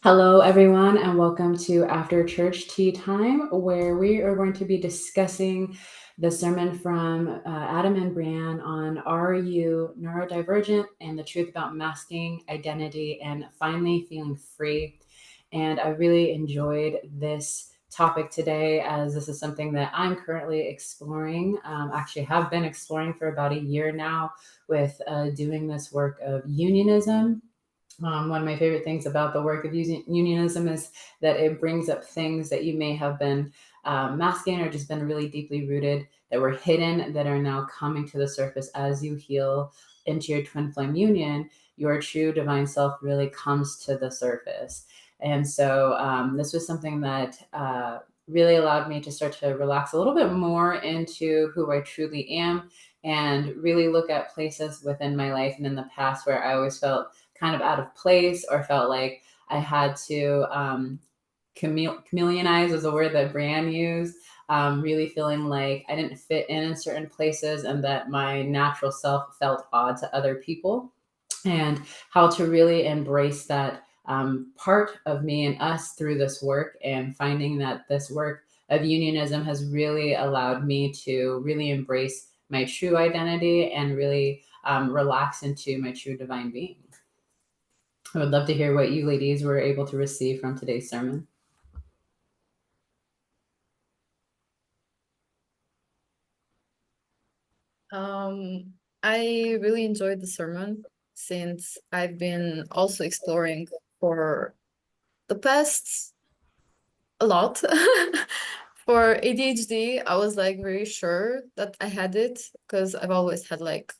Hello, everyone, and welcome to After Church Tea Time, where we are going to be discussing the sermon from Adam and Brianne on Are You Neurodivergent and the truth about masking, identity, and finally feeling free. And I really enjoyed this topic today, as this is something that I'm currently exploring. Actually, have been exploring for about a year now with doing this work of unionism. One of my favorite things about the work of unionism is that it brings up things that you may have been masking or just been really deeply rooted, that were hidden, that are now coming to the surface as you heal into your twin flame union. Your true divine self really comes to the surface. And so this was something that really allowed me to start to relax a little bit more into who I truly am, and really look at places within my life and in the past where I always felt kind of out of place or felt like I had to chameleonize was a word that Brianne used. Really feeling like I didn't fit in certain places and that my natural self felt odd to other people, and how to really embrace that part of me and us through this work, and finding that this work of unionism has really allowed me to really embrace my true identity and really relax into my true divine being. I would love to hear what you ladies were able to receive from today's sermon. I really enjoyed the sermon since I've been also exploring for the past a lot. For ADHD, I was like very sure that I had it because I've always had like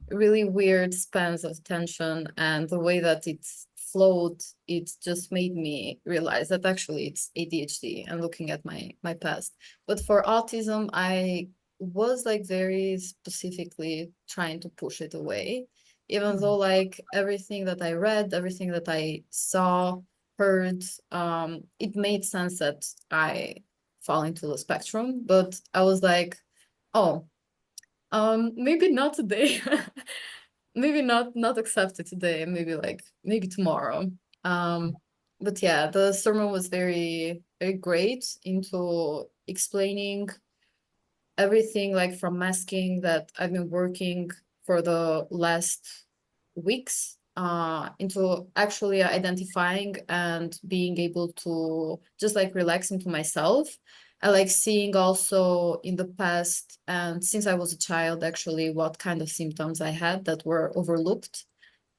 really weird spans of attention, and the way that it flowed, it just made me realize that actually it's ADHD and looking at my past. But for autism, I was like very specifically trying to push it away, even though like everything that I read, everything that I saw, heard, it made sense that I fall into the spectrum. But I was like, oh, maybe not today. Maybe not accepted today, maybe like maybe tomorrow. Um, but yeah, the sermon was very great into explaining everything like from masking that I've been working for the last weeks into actually identifying and being able to just like relax into myself. I like seeing also in the past and since I was a child actually what kind of symptoms I had that were overlooked,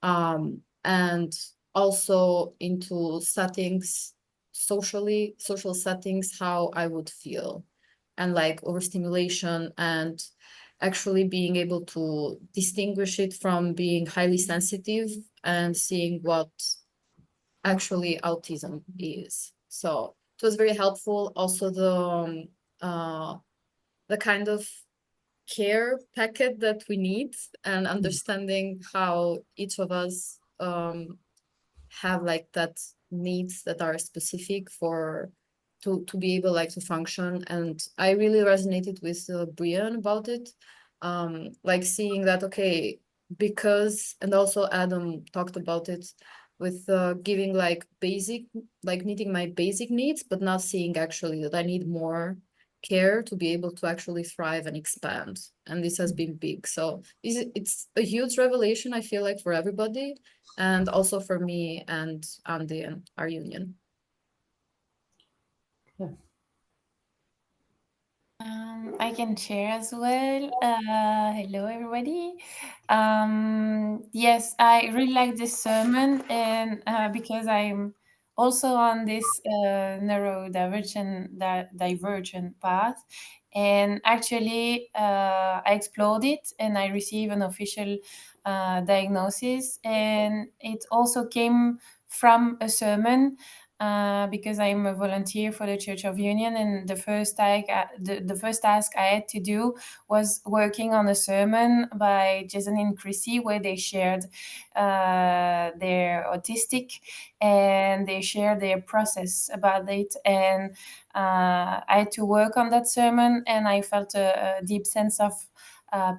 and also into settings, social settings, how I would feel, and like overstimulation, and actually being able to distinguish it from being highly sensitive and seeing what actually autism is. So it was very helpful. Also the kind of care packet that we need, and understanding how each of us have like that needs that are specific for to be able like to function. And I really resonated with Brian about it, like seeing that okay, because, and also Adam talked about it with giving like basic, like meeting my basic needs, but not seeing actually that I need more care to be able to actually thrive and expand. And this has been big. So it's a huge revelation, I feel like, for everybody, and also for me and Andy and our union. Yeah. I can share as well. Hello, everybody. Yes, I really like this sermon, and because I'm also on this neurodivergent divergent path, and actually, I explored it, and I received an official diagnosis, and it also came from a sermon because I'm a volunteer for the Church of Union, and the first task I had to do was working on a sermon by Jason and Chrissy, where they shared their autistic, and they shared their process about it. And I had to work on that sermon, and I felt a deep sense of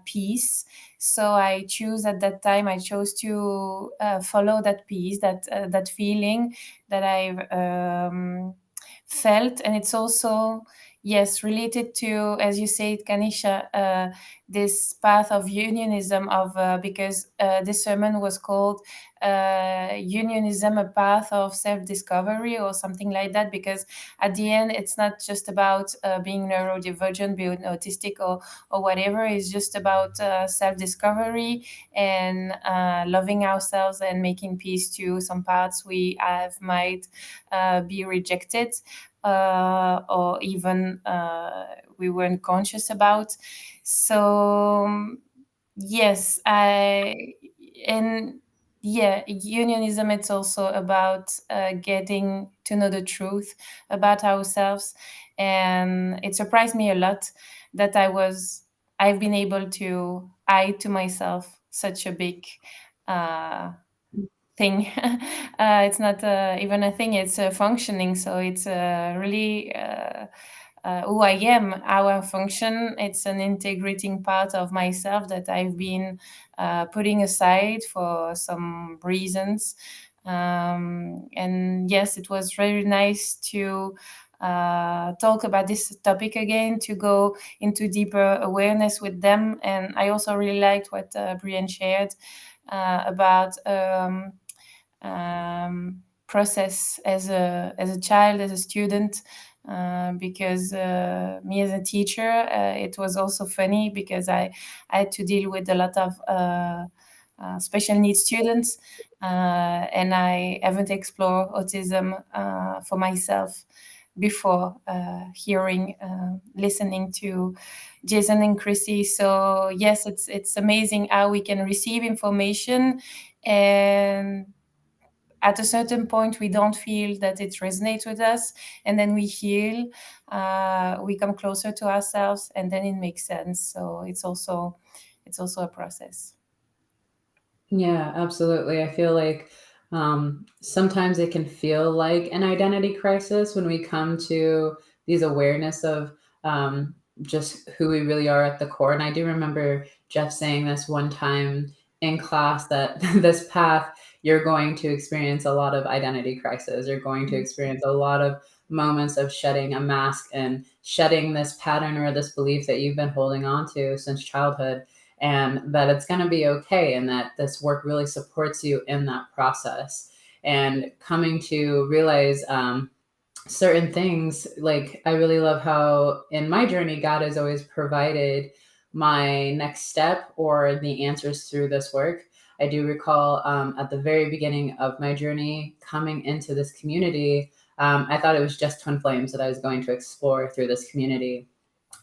peace. So I chose at that time, I chose to follow that peace, that feeling that I've felt. And it's also, yes, related to, as you said, Kanisha, this path of unionism, because this sermon was called Unionism, a path of self-discovery, or something like that, because at the end it's not just about being neurodivergent, being autistic, or whatever. It's just about self-discovery and loving ourselves and making peace to some parts we have might be rejected, or even we weren't conscious about. So yes, unionism, it's also about getting to know the truth about ourselves. And it surprised me a lot that I've been able to hide to myself such a big thing. It's not even a thing, it's functioning. So it's really who I am, how I function. It's an integrating part of myself that I've been putting aside for some reasons. And yes, it was very nice to talk about this topic again, to go into deeper awareness with them. And I also really liked what Brienne shared about process as a child, as a student, because me as a teacher, it was also funny because I had to deal with a lot of special needs students, and I haven't explored autism for myself before listening to Jason and Chrissy. So yes, it's amazing how we can receive information, and at a certain point we don't feel that it resonates with us, and then we heal, we come closer to ourselves, and then it makes sense. So it's also a process. Yeah, absolutely. I feel like sometimes it can feel like an identity crisis when we come to these awareness of just who we really are at the core. And I do remember Jeff saying this one time in class, that this path, you're going to experience a lot of identity crisis. You're going to experience a lot of moments of shedding a mask and shedding this pattern or this belief that you've been holding on to since childhood, and that it's going to be okay, and that this work really supports you in that process. And coming to realize certain things, like I really love how in my journey God has always provided my next step or the answers through this work. I do recall at the very beginning of my journey coming into this community, I thought it was just twin flames that I was going to explore through this community.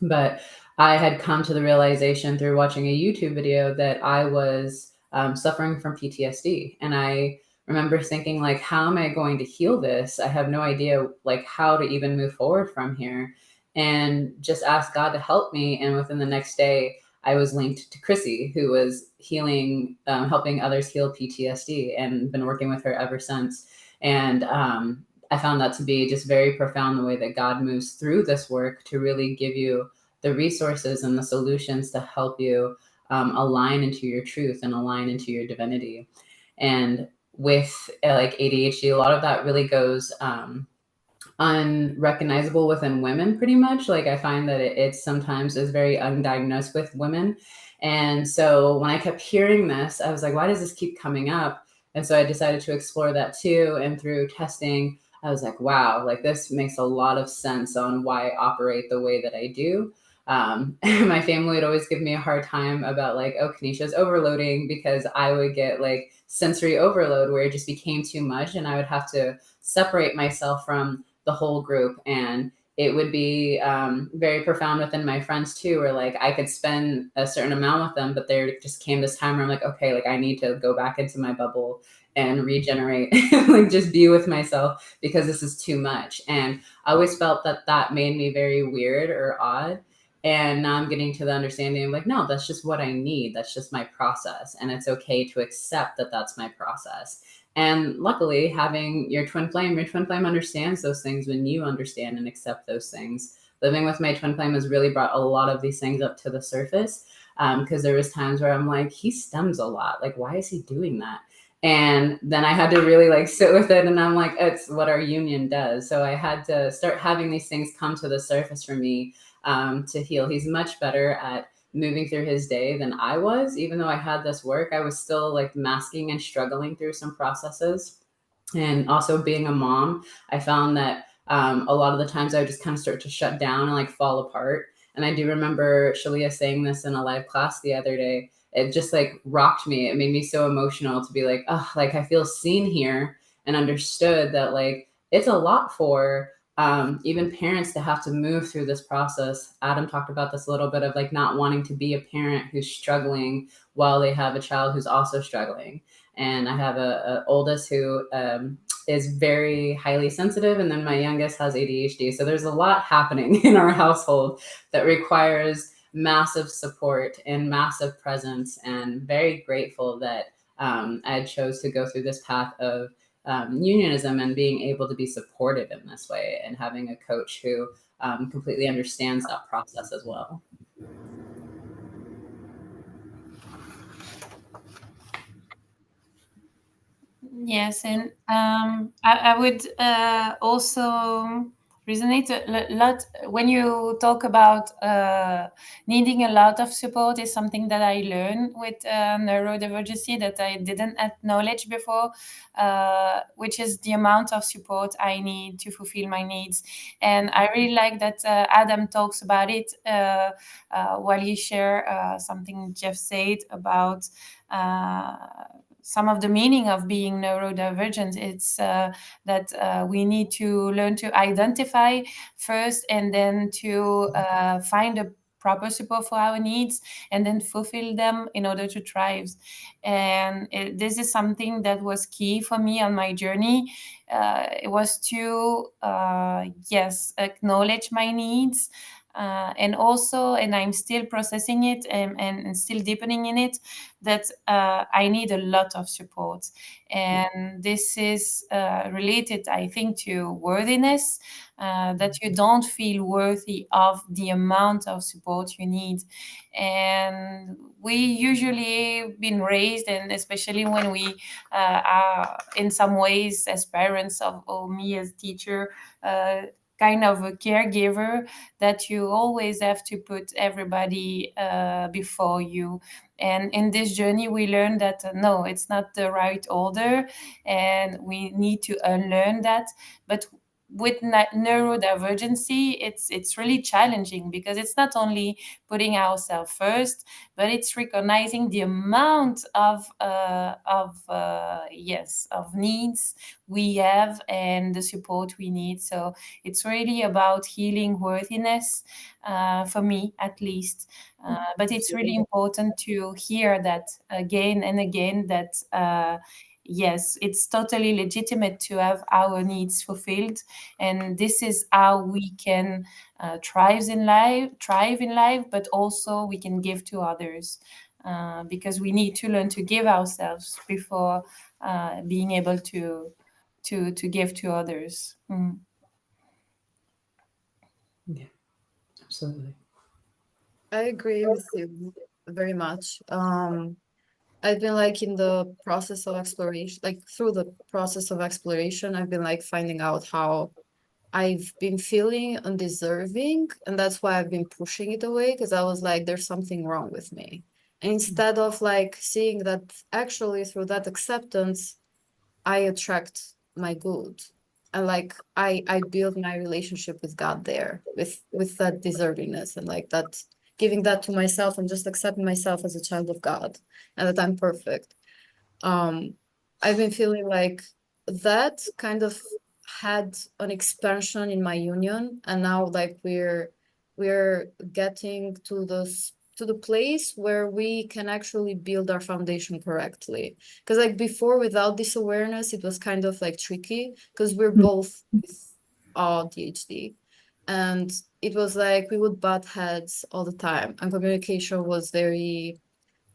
But I had come to the realization through watching a YouTube video that I was suffering from PTSD. And I remember thinking, like, how am I going to heal this? I have no idea, like, how to even move forward from here. And just asked God to help me. And within the next day, I was linked to Chrissy, who was healing, helping others heal PTSD, and been working with her ever since. And I found that to be just very profound, the way that God moves through this work to really give you the resources and the solutions to help you align into your truth and align into your divinity. And with like ADHD, a lot of that really goes unrecognizable within women, pretty much. Like I find that it sometimes is very undiagnosed with women. And so when I kept hearing this, I was like, why does this keep coming up? And so I decided to explore that too. And through testing, I was like, wow, like this makes a lot of sense on why I operate the way that I do. My family would always give me a hard time about like, oh, Kanisha's overloading, because I would get like sensory overload where it just became too much, and I would have to separate myself from the whole group. And it would be very profound within my friends too, where like I could spend a certain amount with them, but there just came this time where I'm like, okay, like I need to go back into my bubble and regenerate, like just be with myself, because this is too much. And I always felt that that made me very weird or odd. And now I'm getting to the understanding of like, no, that's just what I need. That's just my process. And it's okay to accept that that's my process. And luckily, having your twin flame understands those things when you understand and accept those things. Living with my twin flame has really brought a lot of these things up to the surface. because there was times where I'm like, he stems a lot. Like, why is he doing that? And then I had to really like sit with it, and I'm like, it's what our union does. So I had to start having these things come to the surface for me, to heal. He's much better at moving through his day than I was. Even though I had this work, I was still like masking and struggling through some processes. And also being a mom, I found that a lot of the times I would just kind of start to shut down and like fall apart. And I do remember Shaleia saying this in a live class the other day. It just like rocked me. It made me so emotional to be like, oh, like I feel seen here and understood that like it's a lot for even parents to have to move through this process. Adam talked about this a little bit of like not wanting to be a parent who's struggling while they have a child who's also struggling. And I have a oldest who is very highly sensitive, and then my youngest has ADHD. So there's a lot happening in our household that requires massive support and massive presence. And very grateful that I chose to go through this path of unionism and being able to be supported in this way, and having a coach who completely understands that process as well. Yes, and I would also resonate a lot when you talk about needing a lot of support. Is something that I learned with neurodivergency that I didn't acknowledge before, which is the amount of support I need to fulfill my needs. And I really like that Adam talks about it while he share something Jeff said about some of the meaning of being neurodivergent. It's that we need to learn to identify first, and then to find a proper support for our needs, and then fulfill them in order to thrive. And this is something that was key for me on my journey. It was to yes, acknowledge my needs, and also, and I'm still processing it, and still deepening in it, that I need a lot of support. And this is related, I think, to worthiness, that you don't feel worthy of the amount of support you need. And we usually been raised, and especially when we are in some ways as parents of, or me as teacher, kind of a caregiver, that you always have to put everybody before you. And in this journey, we learned that no, it's not the right order, and we need to unlearn that. But with neurodivergency, it's really challenging, because it's not only putting ourselves first, but it's recognizing the amount of yes, of needs we have, and the support we need. So it's really about healing worthiness, for me at least. But it's really important to hear that again and again, that yes, it's totally legitimate to have our needs fulfilled, and this is how we can thrive in life, but also we can give to others, because we need to learn to give ourselves before being able to give to others. Yeah, absolutely. I agree with you very much. I've been like in the process of exploration, like through the process of exploration, I've been like finding out how I've been feeling undeserving, and that's why I've been pushing it away, because I was like, there's something wrong with me. And instead of like seeing that actually through that acceptance, I attract my good. And like I build my relationship with God there, with that deservingness, and like that, giving that to myself, and just accepting myself as a child of God, and that I'm perfect. um I've been feeling like that kind of had an expansion in my union, and now like we're getting to the place where we can actually build our foundation correctly. Because like before, without this awareness, it was kind of like tricky, because we're both with ADHD, and it was like we would butt heads all the time, and communication was very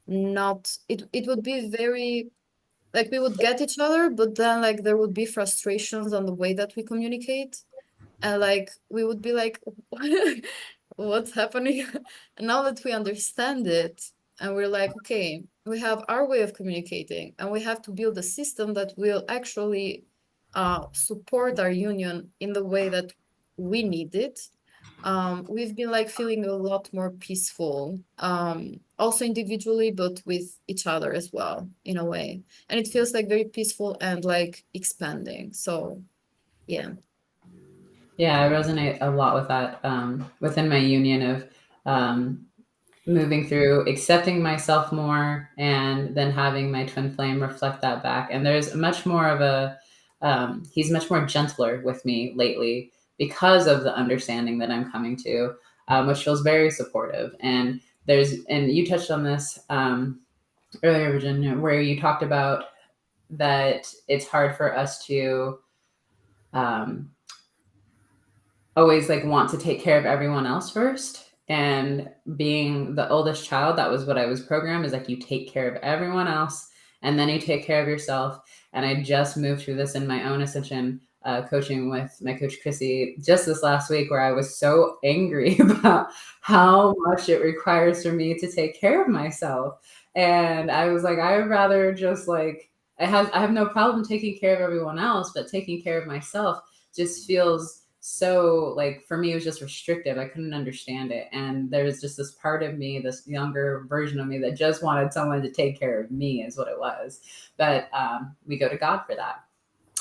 not, it would be very, like we would get each other, but then like there would be frustrations on the way that we communicate, and like we would be like, what's happening? And now that we understand it, and we're like, okay, we have our way of communicating, and we have to build a system that will actually support our union in the way that we need it. We've been like feeling a lot more peaceful, also individually, but with each other as well, in a way. And it feels like very peaceful and like expanding. So, yeah. Yeah, I resonate a lot with that within my union of moving through accepting myself more and then having my twin flame reflect that back. And there's much more of a, he's much more gentler with me lately because of the understanding that I'm coming to, which feels very supportive. And you touched on this earlier, Virginia, where you talked about that it's hard for us to um, always like want to take care of everyone else first. And being the oldest child, that was what I was programmed, is like you take care of everyone else and then you take care of yourself. And I just moved through this in my own Ascension coaching with my coach Chrissy just this last week, where I was so angry about how much it requires for me to take care of myself. And I was like, I would rather just like, I have no problem taking care of everyone else, but taking care of myself just feels so, like, for me it was just restrictive. I couldn't understand it, and there's just this part of me, this younger version of me, that just wanted someone to take care of me, is what it was. But we go to God for that.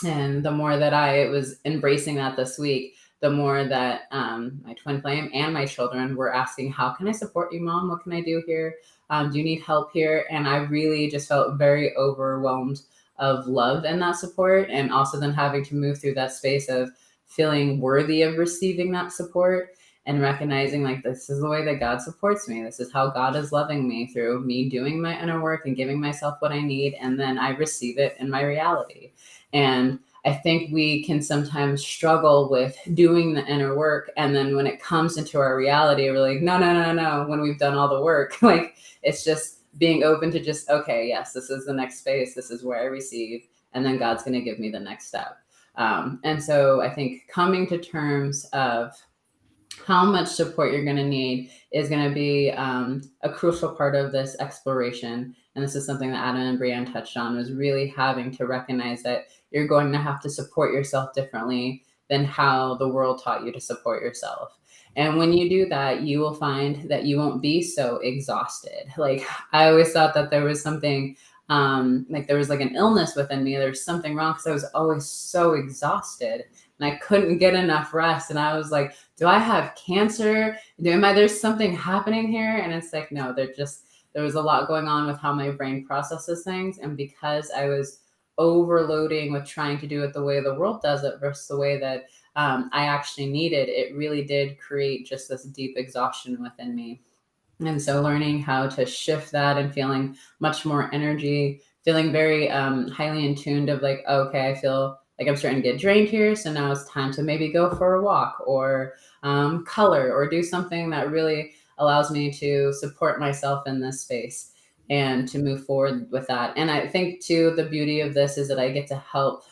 And the more that I was embracing that this week, the more that my twin flame and my children were asking, how can I support you, Mom? What can I do here? Do you need help here? And I really just felt very overwhelmed of love and that support. And also then having to move through that space of feeling worthy of receiving that support and recognizing, like, this is the way that God supports me. This is how God is loving me, through me doing my inner work and giving myself what I need. And then I receive it in my reality. And I think we can sometimes struggle with doing the inner work. And then when it comes into our reality, we're like, no, no, no, no. When we've done all the work, like, it's just being open to just, okay, yes, this is the next space. This is where I receive. And then God's going to give me the next step. And so I think coming to terms of how much support you're going to need is going to be a crucial part of this exploration. And this is something that Adam and Brianne touched on, was really having to recognize that you're going to have to support yourself differently than how the world taught you to support yourself. And when you do that, you will find that you won't be so exhausted. Like, I always thought that there was something, like there was like an illness within me. There's something wrong because I was always so exhausted and I couldn't get enough rest. And I was like, do I have cancer? There's something happening here? And it's like, no, there was a lot going on with how my brain processes things. And because I was overloading with trying to do it the way the world does it versus the way that I actually needed, it really did create just this deep exhaustion within me. And so learning how to shift that and feeling much more energy, feeling very highly in tuned of like, okay, I feel like I'm starting to get drained here. So now it's time to maybe go for a walk or color or do something that really allows me to support myself in this space and to move forward with that. And I think too, the beauty of this is that I get to help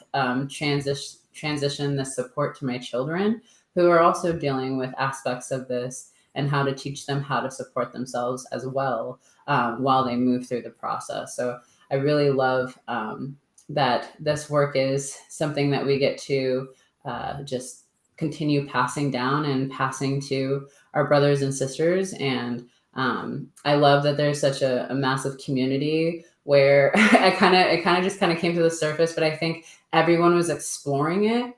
transition the support to my children, who are also dealing with aspects of this, and how to teach them how to support themselves as well while they move through the process. So I really love that this work is something that we get to just continue passing down and passing to our brothers and sisters. And I love that there's such a massive community where it kind of just came to the surface, but I think everyone was exploring it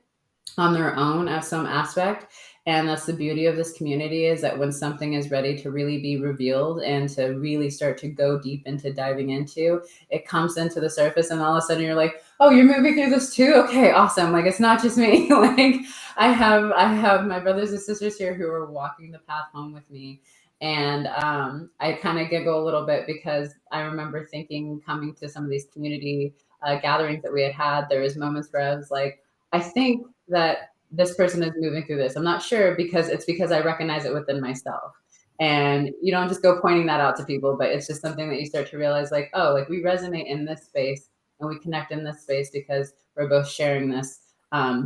on their own at some aspect. And that's the beauty of this community, is that when something is ready to really be revealed and to really start to go deep into diving into, it comes into the surface, and all of a sudden you're like, oh, you're moving through this too? Okay, awesome. Like, it's not just me. Like, I have my brothers and sisters here who are walking the path home with me. And I kind of giggle a little bit because I remember thinking, coming to some of these community gatherings that we had, there was moments where I was like, I think that this person is moving through this. I'm not sure, because I recognize it within myself. And you don't just go pointing that out to people, but it's just something that you start to realize, like, oh, like, we resonate in this space and we connect in this space because we're both sharing this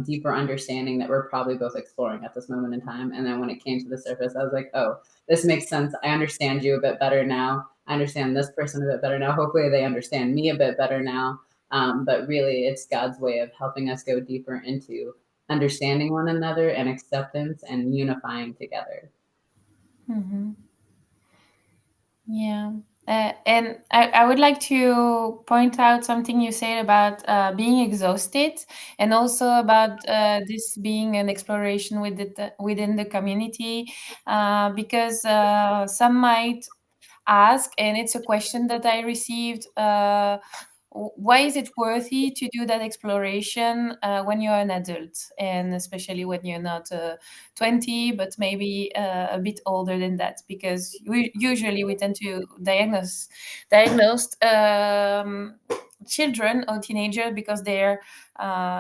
deeper understanding that we're probably both exploring at this moment in time. And then when it came to the surface, I was like, oh, this makes sense. I understand you a bit better now. I understand this person a bit better now. Hopefully they understand me a bit better now. But really, it's God's way of helping us go deeper into understanding one another and acceptance and unifying together. Mm-hmm. Yeah. And I would like to point out something you said about being exhausted, and also about this being an exploration within the community, because some might ask, and it's a question that I received. Why is it worthy to do that exploration when you're an adult, and especially when you're not 20, but maybe a bit older than that? Because usually we tend to diagnose children or teenagers because they're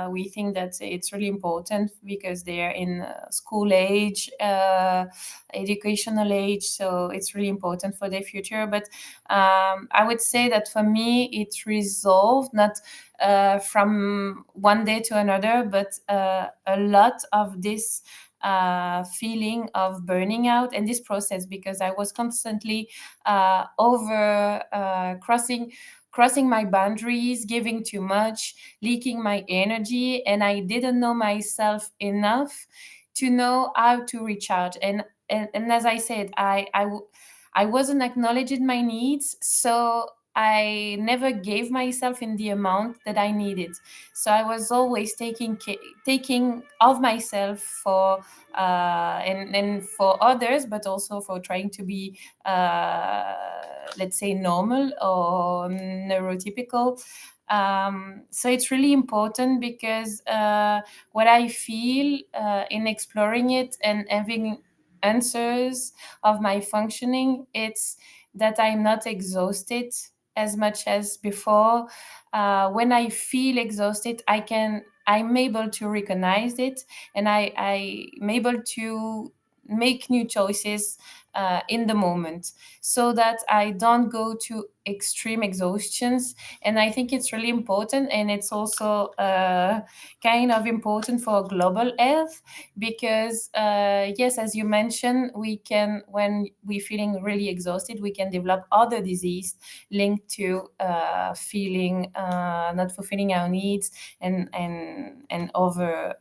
we think that it's really important because they're in school age, educational age, so it's really important for their future. But I would say that for me it resolved not from one day to another, but a lot of this feeling of burning out and this process, because I was constantly over crossing my boundaries, giving too much, leaking my energy, and I didn't know myself enough to know how to recharge. And as I said, I wasn't acknowledging my needs, so I never gave myself in the amount that I needed. So I was always taking of myself for and for others, but also for trying to be let's say normal or neurotypical. So it's really important because what I feel in exploring it and having answers of my functioning, it's that I'm not exhausted as much as before. When I feel exhausted, I'm able to recognize it, and I'm able to make new choices in the moment, so that I don't go to extreme exhaustions. And I think it's really important, and it's also kind of important for global health, because yes, as you mentioned, we can, when we're feeling really exhausted, we can develop other disease linked to feeling not fulfilling our needs, and over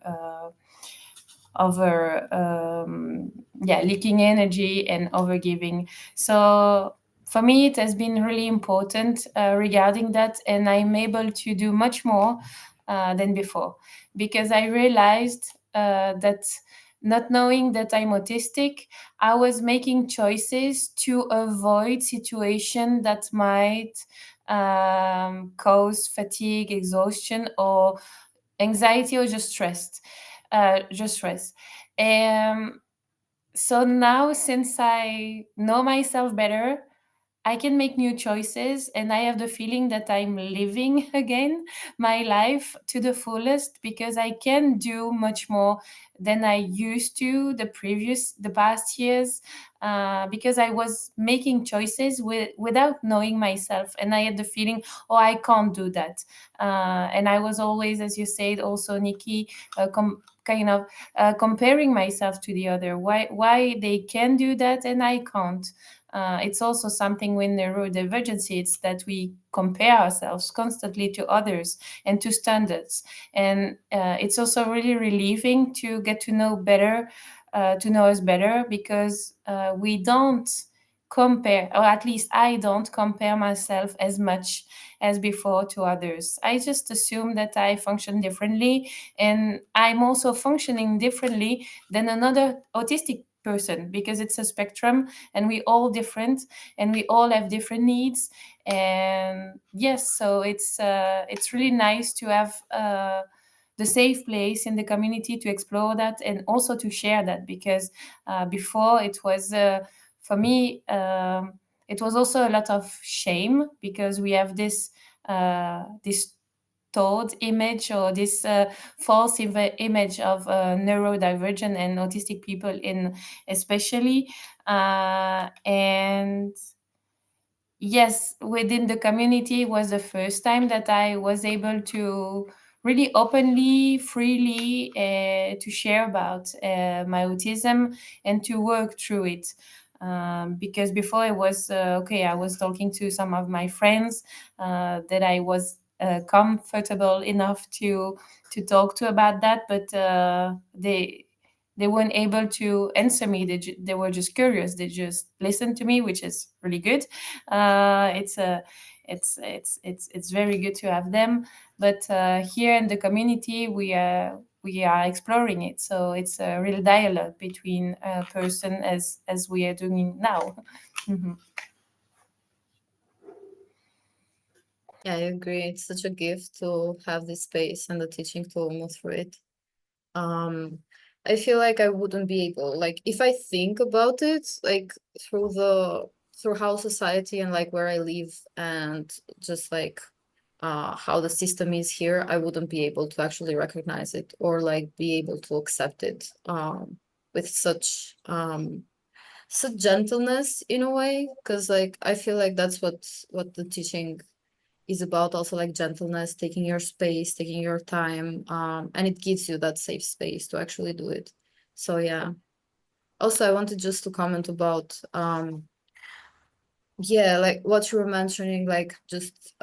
leaking energy and over giving. So for me it has been really important regarding that, and I'm able to do much more than before, because I realized that, not knowing that I'm autistic, I was making choices to avoid situation that might cause fatigue, exhaustion, or anxiety, or just stress. Um, so now, since I know myself better, I can make new choices, and I have the feeling that I'm living again my life to the fullest, because I can do much more than I used to the past years, because I was making choices without knowing myself, and I had the feeling, oh, I can't do that, and I was always, as you said, also Nikki, kind of comparing myself to the other. Why they can do that and I can't? It's also something with neurodivergency. It's that we compare ourselves constantly to others and to standards. And it's also really relieving to get to know better, to know us better, because we don't compare, or at least I don't compare myself as much as before to others. I just assume that I function differently, and I'm also functioning differently than another autistic person, because it's a spectrum, and we all different, and we all have different needs. And yes, so it's really nice to have the safe place in the community to explore that, and also to share that, because before it was for me it was also a lot of shame, because we have this thought image, or this false image of neurodivergent and autistic people in especially, and yes, within the community was the first time that I was able to really openly, freely to share about my autism and to work through it. Because before it was okay, I was talking to some of my friends that I was comfortable enough to talk to about that, but they weren't able to answer me. They were just curious. They just listened to me, which is really good. It's very good to have them. But here in the community, we are exploring it. So it's a real dialogue between a person as we are doing now. Mhm. Yeah, I agree. It's such a gift to have this space and the teaching to move through it. I feel like I wouldn't be able, like, if I think about it, like through how society and like where I live and just like how the system is here, I wouldn't be able to actually recognize it or like be able to accept it with such gentleness in a way, because like I feel like that's what the teaching is about, also like gentleness, taking your space, taking your time, and it gives you that safe space to actually do it. So yeah. Also, I wanted just to comment about yeah, like what you were mentioning, like just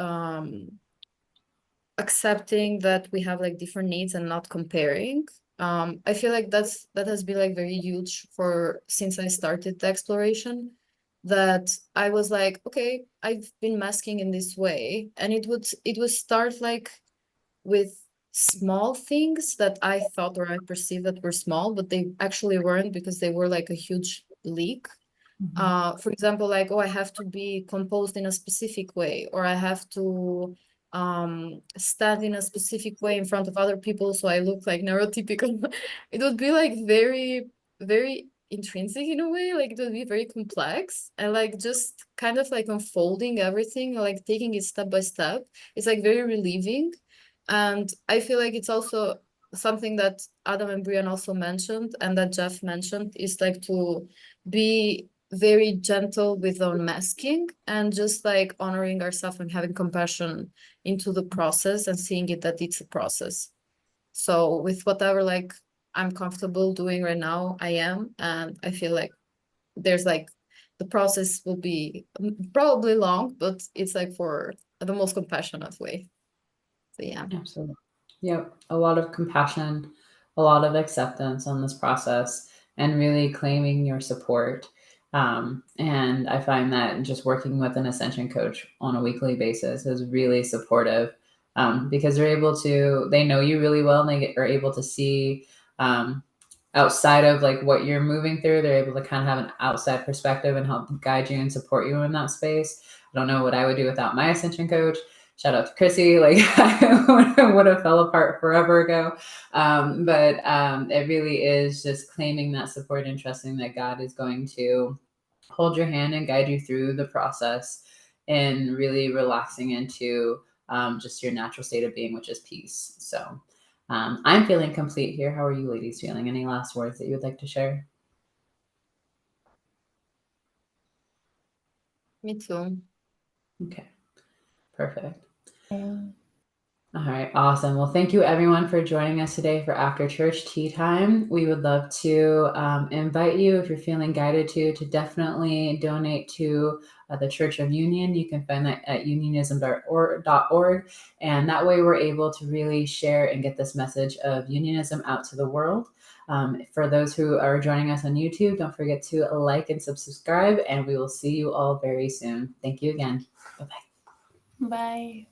accepting that we have like different needs and not comparing. I feel like that has been like very huge for since I started the exploration, that I was like, okay, I've been masking in this way, and it would start like with small things that I thought or I perceived that were small, but they actually weren't, because they were like a huge leak. For example, like, oh, I have to be composed in a specific way, or I have to stand in a specific way in front of other people so I look like neurotypical. It would be like very, very intrinsic in a way, like it would be very complex, and like just kind of like unfolding everything, like taking it step by step. It's like very relieving. And I feel like it's also something that Adam and Brian also mentioned, and that Jeff mentioned, is like to be very gentle with unmasking and just like honoring ourselves and having compassion into the process and seeing it that it's a process. So with whatever like I'm comfortable doing right now, I am, and I feel like there's like the process will be probably long, but it's like for the most compassionate way. So yeah. Absolutely. Yep. A lot of compassion, a lot of acceptance on this process, and really claiming your support. And I find that just working with an Ascension coach on a weekly basis is really supportive, because they know you really well, and are able to see um, outside of like what you're moving through. They're able to kind of have an outside perspective and help guide you and support you in that space. I don't know what I would do without my Ascension coach. Shout out to Chrissy, like I would have fell apart forever ago. But it really is just claiming that support and trusting that God is going to hold your hand and guide you through the process, and really relaxing into just your natural state of being, which is peace. So I'm feeling complete here. How are you ladies feeling? Any last words that you would like to share? Me too. Okay, perfect. Yeah. All right, awesome. Well, thank you everyone for joining us today for After Church Tea Time. We would love to invite you, if you're feeling guided to definitely donate to the Church of Union. You can find that at unionism.org. And that way we're able to really share and get this message of unionism out to the world. For those who are joining us on YouTube, don't forget to like and subscribe, and we will see you all very soon. Thank you again. Bye-bye. Bye.